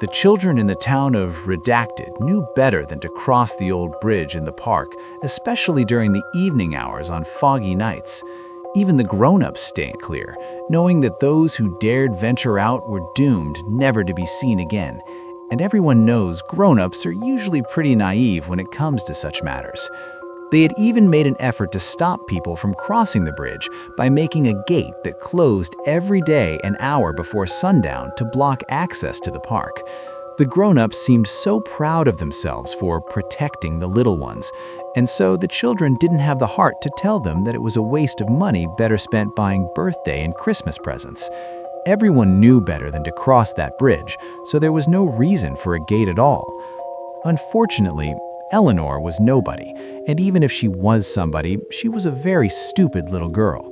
The children in the town of Redacted knew better than to cross the old bridge in the park, especially during the evening hours on foggy nights. Even the grown-ups stayed clear, knowing that those who dared venture out were doomed never to be seen again. And everyone knows grown-ups are usually pretty naive when it comes to such matters. They had even made an effort to stop people from crossing the bridge by making a gate that closed every day an hour before sundown to block access to the park. The grown-ups seemed so proud of themselves for protecting the little ones, and so the children didn't have the heart to tell them that it was a waste of money better spent buying birthday and Christmas presents. Everyone knew better than to cross that bridge, so there was no reason for a gate at all. Unfortunately, Eleanor was nobody, and even if she was somebody, she was a very stupid little girl.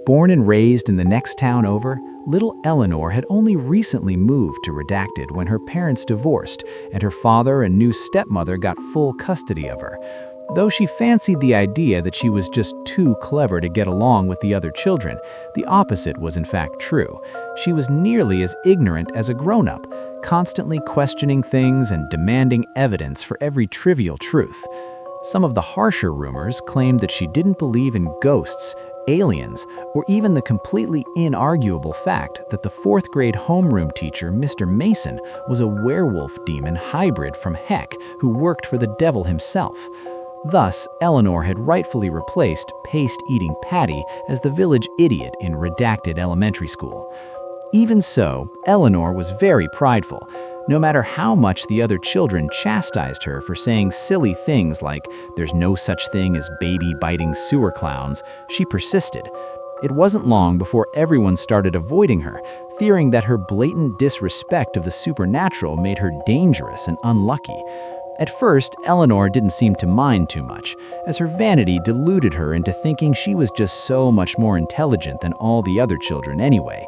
Born and raised in the next town over, little Eleanor had only recently moved to Redacted when her parents divorced and her father and new stepmother got full custody of her. Though she fancied the idea that she was just too clever to get along with the other children, the opposite was in fact true. She was nearly as ignorant as a grown-up, constantly questioning things and demanding evidence for every trivial truth. Some of the harsher rumors claimed that she didn't believe in ghosts, aliens, or even the completely inarguable fact that the fourth-grade homeroom teacher, Mr. Mason, was a werewolf demon hybrid from heck who worked for the devil himself. Thus, Eleanor had rightfully replaced paste-eating Patty as the village idiot in Redacted Elementary School. Even so, Eleanor was very prideful. No matter how much the other children chastised her for saying silly things like, "There's no such thing as baby-biting sewer clowns," she persisted. It wasn't long before everyone started avoiding her, fearing that her blatant disrespect of the supernatural made her dangerous and unlucky. At first, Eleanor didn't seem to mind too much, as her vanity deluded her into thinking she was just so much more intelligent than all the other children anyway.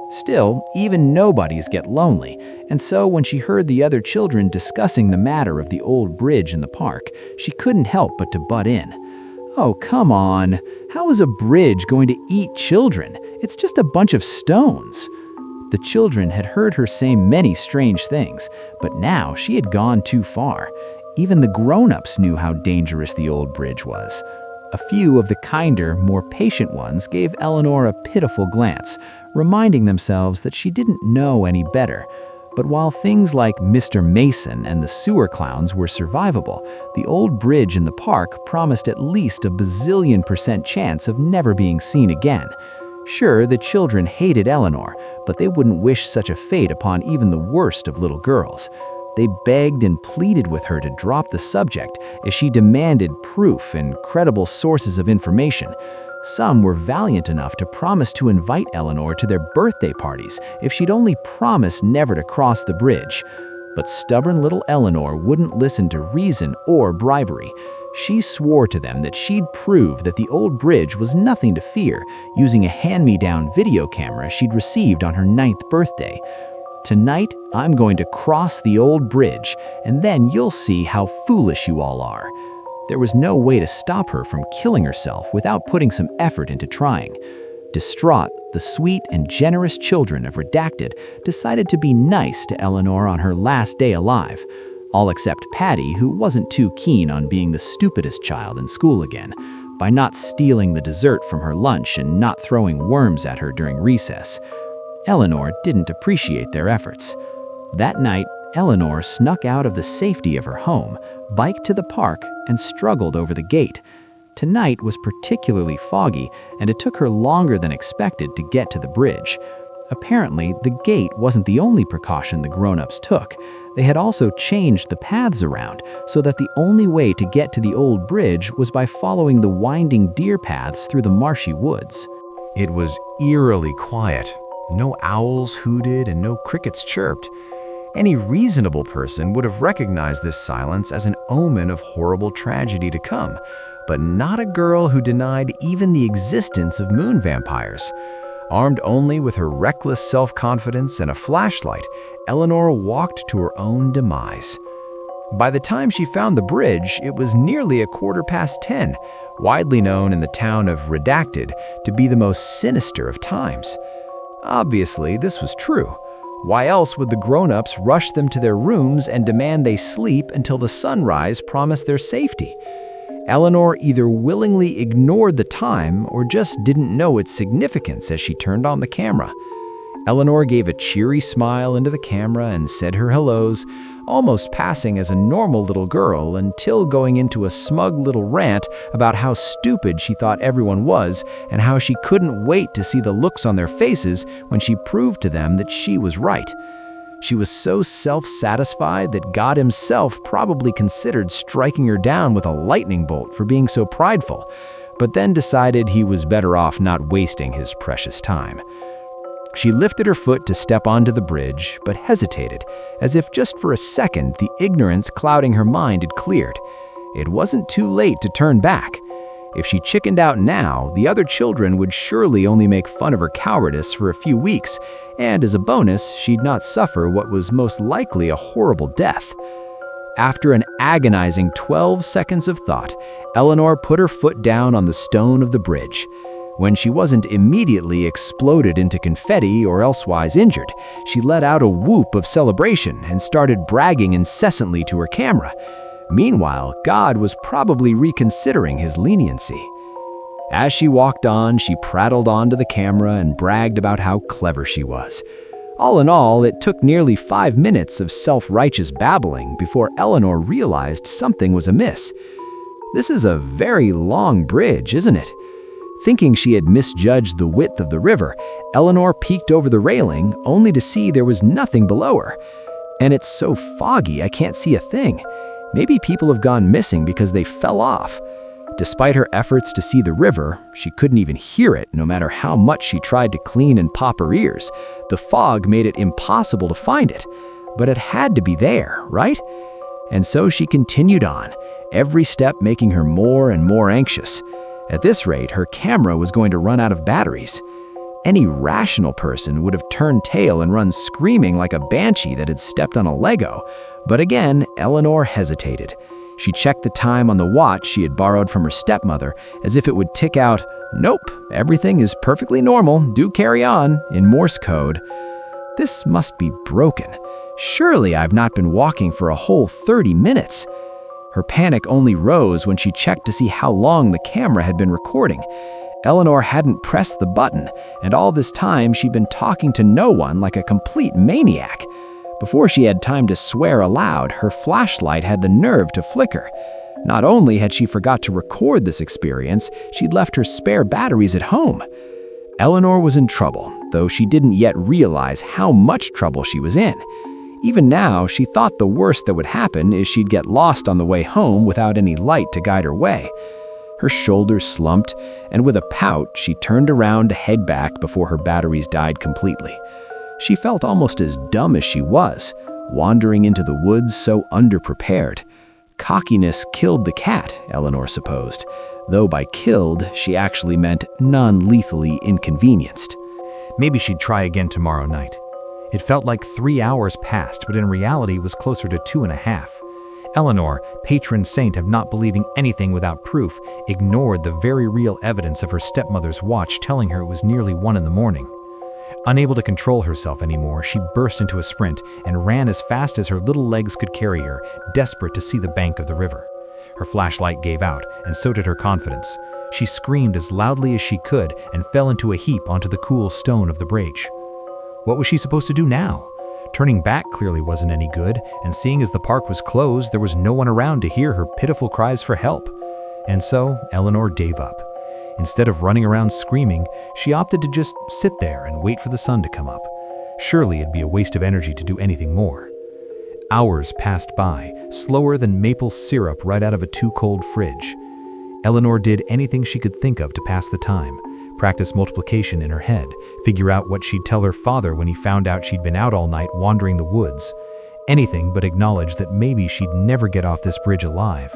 Still, even nobodies get lonely, and so when she heard the other children discussing the matter of the old bridge in the park, she couldn't help but to butt in. "Oh, come on. How is a bridge going to eat children? It's just a bunch of stones." The children had heard her say many strange things, but now she had gone too far. Even the grown-ups knew how dangerous the old bridge was. A few of the kinder, more patient ones gave Eleanor a pitiful glance, reminding themselves that she didn't know any better. But while things like Mr. Mason and the sewer clowns were survivable, the old bridge in the park promised at least a bazillion% chance of never being seen again. Sure, the children hated Eleanor, but they wouldn't wish such a fate upon even the worst of little girls. They begged and pleaded with her to drop the subject as she demanded proof and credible sources of information. Some were valiant enough to promise to invite Eleanor to their birthday parties if she'd only promise never to cross the bridge. But stubborn little Eleanor wouldn't listen to reason or bribery. She swore to them that she'd prove that the old bridge was nothing to fear, using a hand-me-down video camera she'd received on her 9th birthday. "Tonight, I'm going to cross the old bridge, and then you'll see how foolish you all are." There was no way to stop her from killing herself without putting some effort into trying. Distraught, the sweet and generous children of Redacted decided to be nice to Eleanor on her last day alive. All except Patty, who wasn't too keen on being the stupidest child in school again, by not stealing the dessert from her lunch and not throwing worms at her during recess. Eleanor didn't appreciate their efforts. That night, Eleanor snuck out of the safety of her home, biked to the park, and struggled over the gate. Tonight was particularly foggy, and it took her longer than expected to get to the bridge. Apparently, the gate wasn't the only precaution the grown-ups took. They had also changed the paths around so that the only way to get to the old bridge was by following the winding deer paths through the marshy woods. It was eerily quiet. No owls hooted and no crickets chirped. Any reasonable person would have recognized this silence as an omen of horrible tragedy to come, but not a girl who denied even the existence of moon vampires. Armed only with her reckless self-confidence and a flashlight, Eleanor walked to her own demise. By the time she found the bridge, it was nearly 10:15, widely known in the town of Redacted to be the most sinister of times. Obviously, this was true. Why else would the grown-ups rush them to their rooms and demand they sleep until the sunrise promised their safety? Eleanor either willingly ignored the time or just didn't know its significance as she turned on the camera. Eleanor gave a cheery smile into the camera and said her hellos, almost passing as a normal little girl until going into a smug little rant about how stupid she thought everyone was and how she couldn't wait to see the looks on their faces when she proved to them that she was right. She was so self-satisfied that God himself probably considered striking her down with a lightning bolt for being so prideful, but then decided he was better off not wasting his precious time. She lifted her foot to step onto the bridge, but hesitated, as if just for a second the ignorance clouding her mind had cleared. It wasn't too late to turn back. If she chickened out now, the other children would surely only make fun of her cowardice for a few weeks, and as a bonus, she'd not suffer what was most likely a horrible death. After an agonizing 12 seconds of thought, Eleanor put her foot down on the stone of the bridge. When she wasn't immediately exploded into confetti or elsewise injured, she let out a whoop of celebration and started bragging incessantly to her camera. Meanwhile, God was probably reconsidering his leniency. As she walked on, she prattled onto the camera and bragged about how clever she was. All in all, it took nearly 5 minutes of self-righteous babbling before Eleanor realized something was amiss. This is a very long bridge, isn't it? Thinking she had misjudged the width of the river, Eleanor peeked over the railing, only to see there was nothing below her. And it's so foggy I can't see a thing. Maybe people have gone missing because they fell off. Despite her efforts to see the river, she couldn't even hear it no matter how much she tried to clean and pop her ears. The fog made it impossible to find it. But it had to be there, right? And so she continued on, every step making her more and more anxious. At this rate, her camera was going to run out of batteries. Any rational person would have turned tail and run screaming like a banshee that had stepped on a Lego. But again, Eleanor hesitated. She checked the time on the watch she had borrowed from her stepmother, as if it would tick out, "Nope, everything is perfectly normal, do carry on," in Morse code. This must be broken. Surely I've not been walking for a whole 30 minutes. Her panic only rose when she checked to see how long the camera had been recording. Eleanor hadn't pressed the button, and all this time she'd been talking to no one like a complete maniac. Before she had time to swear aloud, her flashlight had the nerve to flicker. Not only had she forgot to record this experience, she'd left her spare batteries at home. Eleanor was in trouble, though she didn't yet realize how much trouble she was in. Even now, she thought the worst that would happen is she'd get lost on the way home without any light to guide her way. Her shoulders slumped, and with a pout, she turned around to head back before her batteries died completely. She felt almost as dumb as she was, wandering into the woods so underprepared. Cockiness killed the cat, Eleanor supposed, though by killed, she actually meant non-lethally inconvenienced. Maybe she'd try again tomorrow night. It felt like 3 hours passed, but in reality it was closer to 2.5. Eleanor, patron saint of not believing anything without proof, ignored the very real evidence of her stepmother's watch telling her it was nearly 1 in the morning. Unable to control herself anymore, she burst into a sprint and ran as fast as her little legs could carry her, desperate to see the bank of the river. Her flashlight gave out, and so did her confidence. She screamed as loudly as she could and fell into a heap onto the cool stone of the bridge. What was she supposed to do now? Turning back clearly wasn't any good, and seeing as the park was closed, there was no one around to hear her pitiful cries for help. And so, Eleanor gave up. Instead of running around screaming, she opted to just sit there and wait for the sun to come up. Surely it'd be a waste of energy to do anything more. Hours passed by, slower than maple syrup right out of a too-cold fridge. Eleanor did anything she could think of to pass the time. Practice multiplication in her head, figure out what she'd tell her father when he found out she'd been out all night wandering the woods. Anything but acknowledge that maybe she'd never get off this bridge alive.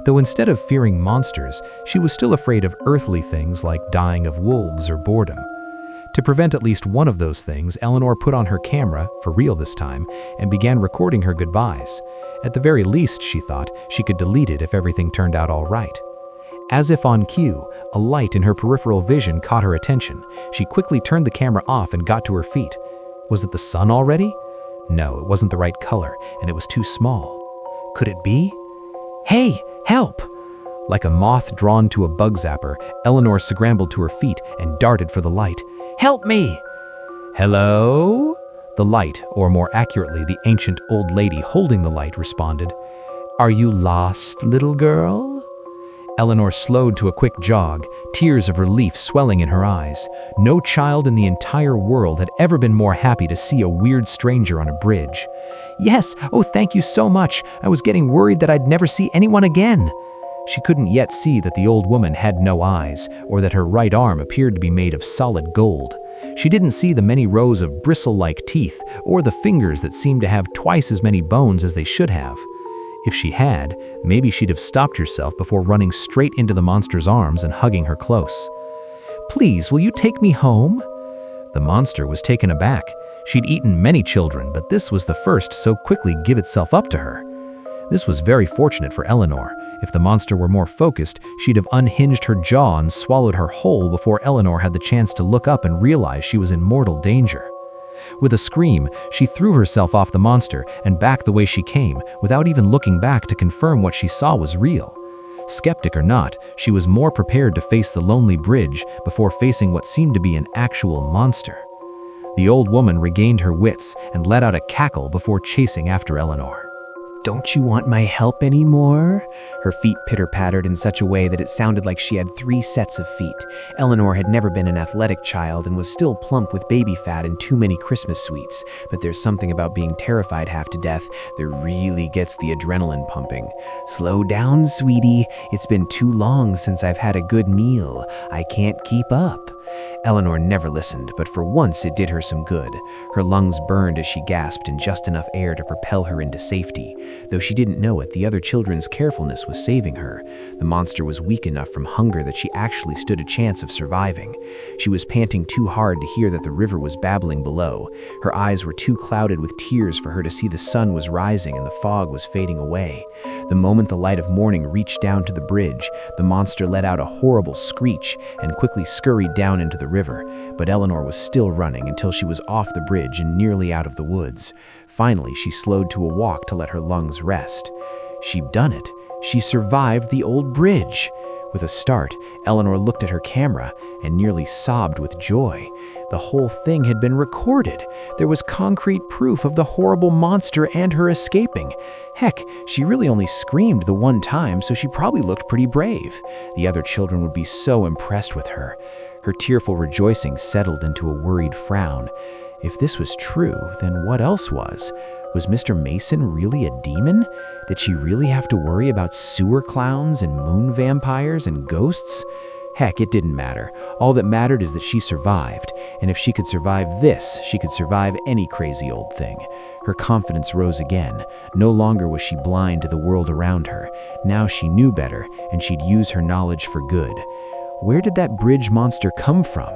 Though instead of fearing monsters, she was still afraid of earthly things like dying of wolves or boredom. To prevent at least one of those things, Eleanor put on her camera, for real this time, and began recording her goodbyes. At the very least, she thought, she could delete it if everything turned out all right. As if on cue, a light in her peripheral vision caught her attention. She quickly turned the camera off and got to her feet. Was it the sun already? No, it wasn't the right color, and it was too small. Could it be? Hey, help! Like a moth drawn to a bug zapper, Eleanor scrambled to her feet and darted for the light. Help me! Hello? The light, or more accurately, the ancient old lady holding the light, responded. Are you lost, little girl? Eleanor slowed to a quick jog, tears of relief swelling in her eyes. No child in the entire world had ever been more happy to see a weird stranger on a bridge. Yes, oh thank you so much. I was getting worried that I'd never see anyone again. She couldn't yet see that the old woman had no eyes, or that her right arm appeared to be made of solid gold. She didn't see the many rows of bristle-like teeth, or the fingers that seemed to have twice as many bones as they should have. If she had, maybe she'd have stopped herself before running straight into the monster's arms and hugging her close. Please, will you take me home? The monster was taken aback. She'd eaten many children, but this was the first so quickly give itself up to her. This was very fortunate for Eleanor. If the monster were more focused, she'd have unhinged her jaw and swallowed her whole before Eleanor had the chance to look up and realize she was in mortal danger. With a scream, she threw herself off the monster and back the way she came, without even looking back to confirm what she saw was real. Skeptic or not, she was more prepared to face the lonely bridge before facing what seemed to be an actual monster. The old woman regained her wits and let out a cackle before chasing after Eleanor. Don't you want my help anymore? Her feet pitter-pattered in such a way that it sounded like she had 3 sets of feet. Eleanor had never been an athletic child and was still plump with baby fat and too many Christmas sweets. But there's something about being terrified half to death that really gets the adrenaline pumping. Slow down, sweetie. It's been too long since I've had a good meal. I can't keep up. Eleanor never listened, but for once it did her some good. Her lungs burned as she gasped in just enough air to propel her into safety. Though she didn't know it, the other children's carefulness was saving her. The monster was weak enough from hunger that she actually stood a chance of surviving. She was panting too hard to hear that the river was babbling below. Her eyes were too clouded with tears for her to see the sun was rising and the fog was fading away. The moment the light of morning reached down to the bridge, the monster let out a horrible screech and quickly scurried down into the river. But Eleanor was still running until she was off the bridge and nearly out of the woods. Finally, she slowed to a walk to let her lungs rest. She'd done it. She survived the old bridge. With a start, Eleanor looked at her camera and nearly sobbed with joy. The whole thing had been recorded. There was concrete proof of the horrible monster and her escaping. Heck, she really only screamed the one time, so she probably looked pretty brave. The other children would be so impressed with her. Her tearful rejoicing settled into a worried frown. If this was true, then what else was? Was Mr. Mason really a demon? Did she really have to worry about sewer clowns and moon vampires and ghosts? Heck, it didn't matter. All that mattered is that she survived, and if she could survive this, she could survive any crazy old thing. Her confidence rose again. No longer was she blind to the world around her. Now she knew better, and she'd use her knowledge for good. Where did that bridge monster come from?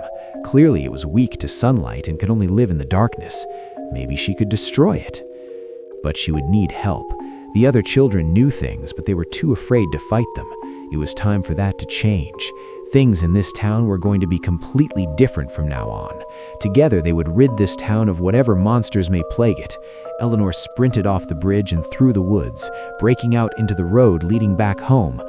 Clearly it was weak to sunlight and could only live in the darkness. Maybe she could destroy it. But she would need help. The other children knew things, but they were too afraid to fight them. It was time for that to change. Things in this town were going to be completely different from now on. Together they would rid this town of whatever monsters may plague it. Eleanor sprinted off the bridge and through the woods, breaking out into the road leading back home.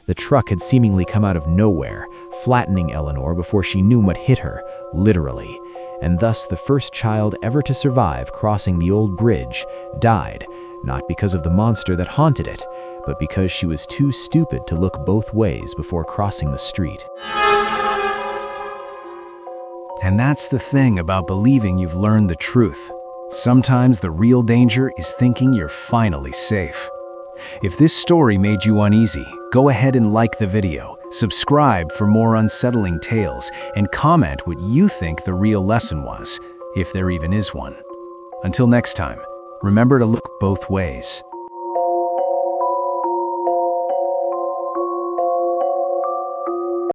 The truck had seemingly come out of nowhere, flattening Eleanor before she knew what hit her, literally. And thus the first child ever to survive crossing the old bridge died, not because of the monster that haunted it, but because she was too stupid to look both ways before crossing the street. And that's the thing about believing you've learned the truth. Sometimes the real danger is thinking you're finally safe. If this story made you uneasy, go ahead and like the video, subscribe for more unsettling tales, and comment what you think the real lesson was, if there even is one. Until next time, remember to look both ways.